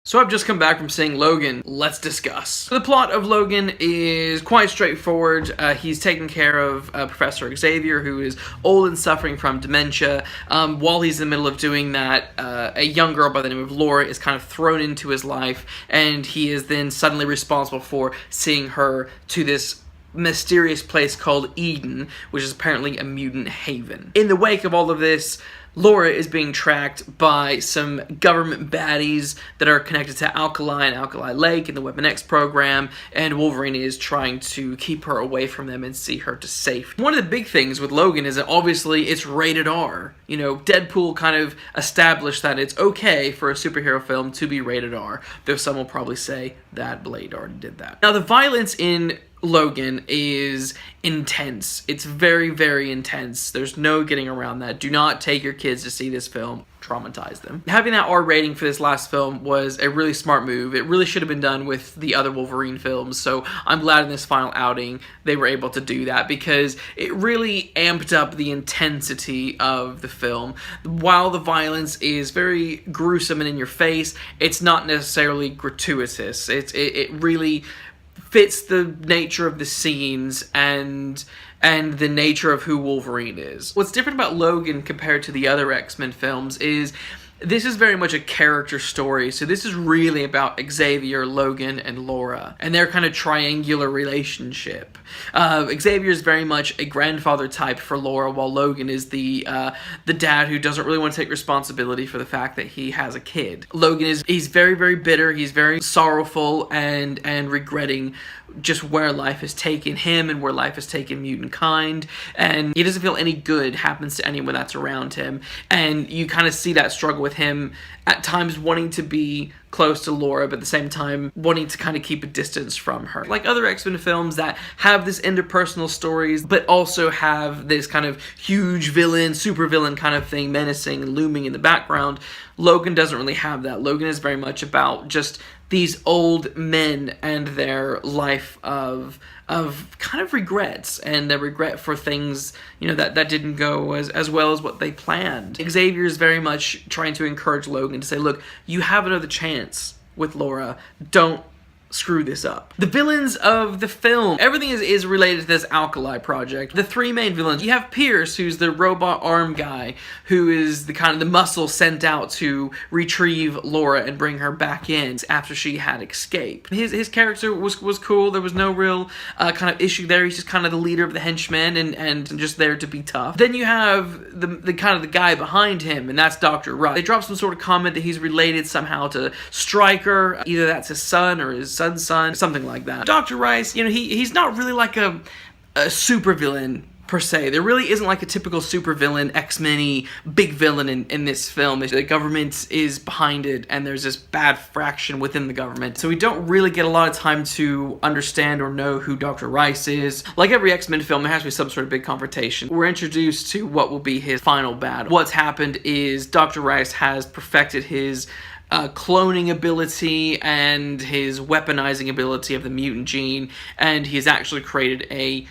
So I've just come back from seeing Logan. Let's discuss. The plot of Logan is quite straightforward. He's taking care of Professor Xavier, who is old and suffering from dementia. While he's in the middle of doing that, a young girl by the name of Laura is kind of thrown into his life, and he is then suddenly responsible for seeing her to this mysterious place called Eden, which is apparently a mutant haven. In the wake of all of this, Laura is being tracked by some government baddies that are connected to Alkali and Alkali Lake and the Weapon X program, and Wolverine is trying to keep her away from them and see her to safety. One of the big things with Logan is that obviously it's rated R. You know, Deadpool kind of established that it's okay for a superhero film to be rated R, though some will probably say that Blade already did that. Now, the violence in Logan is intense. It's very, very intense. There's no getting around that. Do not take your kids to see this film. Traumatize them. Having that R rating for this last film was a really smart move. It really should have been done with the other Wolverine films, so I'm glad in this final outing they were able to do that, because it really amped up the intensity of the film. While the violence is very gruesome and in your face, it's not necessarily gratuitous. It really fits the nature of the scenes and the nature of who Wolverine is. What's different about Logan compared to the other X-Men films is this is very much a character story. So this is really about Xavier, Logan, and Laura, and their kind of triangular relationship. Xavier is very much a grandfather type for Laura, while Logan is the dad who doesn't really want to take responsibility for the fact that he has a kid. Logan he's very, very bitter. He's very sorrowful and regretting just where life has taken him and where life has taken mutant kind, and he doesn't feel any good happens to anyone that's around him. And you kind of see that struggle with him at times wanting to be close to Laura, but at the same time wanting to kind of keep a distance from her. Like other X-Men films that have this interpersonal stories, but also have this kind of huge villain, super villain kind of thing menacing and looming in the background, Logan doesn't really have that. Logan is very much about just these old men and their life of kind of regrets, and their regret for things, you know, that didn't go as well as what they planned. Xavier is very much trying to encourage Logan to say, look, you have another chance with Laura. Don't screw this up. The villains of the film, everything is related to this Alkali project. The three main villains, you have Pierce, who's the robot arm guy, who is the kind of the muscle sent out to retrieve Laura and bring her back in after she had escaped. His character was cool. There was no real kind of issue there. He's just kind of the leader of the henchmen and just there to be tough. Then you have the kind of the guy behind him, and that's Dr. Rice. They drop some sort of comment that he's related somehow to Stryker. Either that's his son or his son's son, something like that. Dr. Rice, you know, he's not really like a supervillain per se. There really isn't like a typical supervillain, X-Men-y big villain in this film. The government is behind it, and there's this bad fraction within the government. So we don't really get a lot of time to understand or know who Dr. Rice is. Like every X-Men film, there has to be some sort of big confrontation. We're introduced to what will be his final battle. What's happened is Dr. Rice has perfected his cloning ability and his weaponizing ability of the mutant gene, and he's actually created a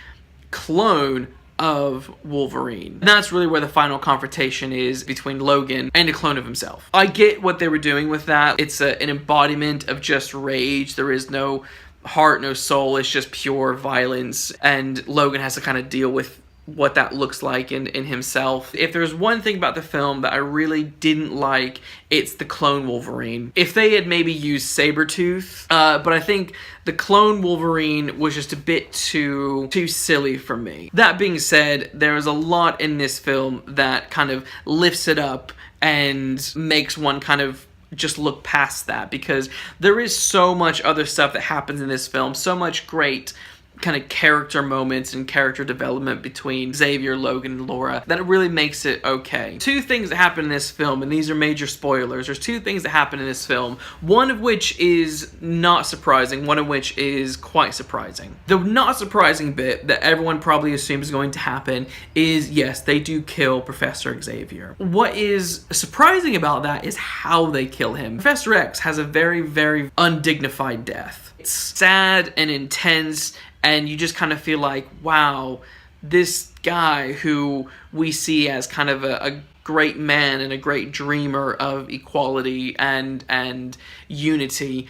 clone of Wolverine. And that's really where the final confrontation is between Logan and a clone of himself. I get what they were doing with that. It's an embodiment of just rage. There is no heart, no soul. It's just pure violence, and Logan has to kind of deal with what that looks like in himself. If there's one thing about the film that I really didn't like, it's the clone Wolverine. If they had maybe used Sabretooth, but I think the clone Wolverine was just a bit too silly for me. That being said, there is a lot in this film that kind of lifts it up and makes one kind of just look past that, because there is so much other stuff that happens in this film, so much great kind of character moments and character development between Xavier, Logan, and Laura, that it really makes it okay. Two things that happen in this film, and these are major spoilers. There's two things that happen in this film, one of which is not surprising, one of which is quite surprising. The not surprising bit that everyone probably assumes is going to happen is, yes, they do kill Professor Xavier. What is surprising about that is how they kill him. Professor X has a very, very undignified death. It's sad and intense, and you just kind of feel like, wow, this guy who we see as kind of a great man and a great dreamer of equality and unity,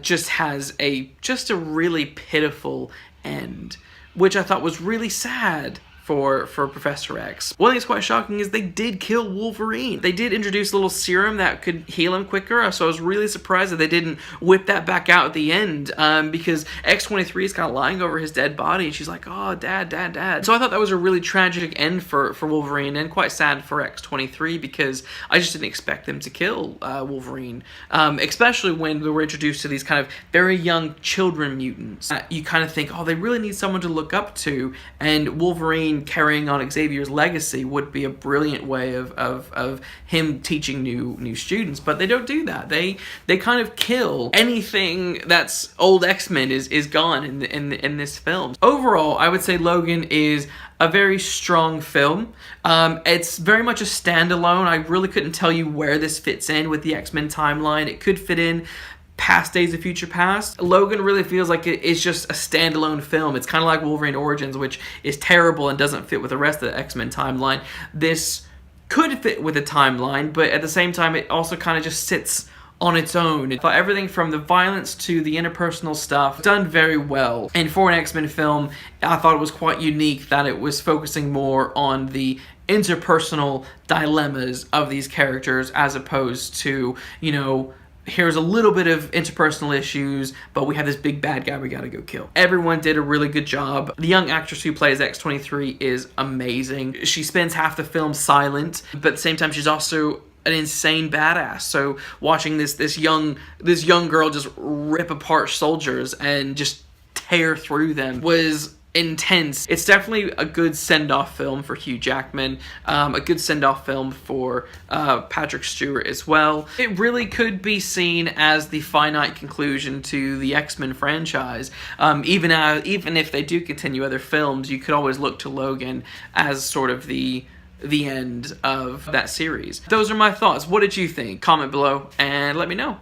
just has a really pitiful end, which I thought was really sad for Professor X. One thing that's quite shocking is they did kill Wolverine. They did introduce a little serum that could heal him quicker, so I was really surprised that they didn't whip that back out at the end, because X-23 is kind of lying over his dead body, and she's like, oh, Dad, Dad, Dad. So I thought that was a really tragic end for Wolverine, and quite sad for X-23, because I just didn't expect them to kill Wolverine, especially when we were introduced to these kind of very young children mutants. You kind of think, oh, they really need someone to look up to, and Wolverine carrying on Xavier's legacy would be a brilliant way of him teaching new students, but they don't do that. They kind of kill anything that's old X-Men is gone in this film. Overall, I would say Logan is a very strong film. It's very much a standalone. I really couldn't tell you where this fits in with the X-Men timeline. It could fit in past Days of Future Past. Logan really feels like it's just a standalone film. It's kind of like Wolverine Origins, which is terrible and doesn't fit with the rest of the X-Men timeline. This could fit with the timeline, but at the same time, it also kind of just sits on its own. I thought everything from the violence to the interpersonal stuff done very well. And for an X-Men film, I thought it was quite unique that it was focusing more on the interpersonal dilemmas of these characters as opposed to, you know, here's a little bit of interpersonal issues, but we have this big bad guy we gotta go kill. Everyone did a really good job. The young actress who plays X-23 is amazing. She spends half the film silent, but at the same time she's also an insane badass. So watching this young girl just rip apart soldiers and just tear through them was intense. It's definitely a good send-off film for Hugh Jackman, a good send-off film for Patrick Stewart as well. It really could be seen as the finite conclusion to the X-Men franchise. Even if they do continue other films, you could always look to Logan as sort of the end of that series. Those are my thoughts. What did you think? Comment below and let me know.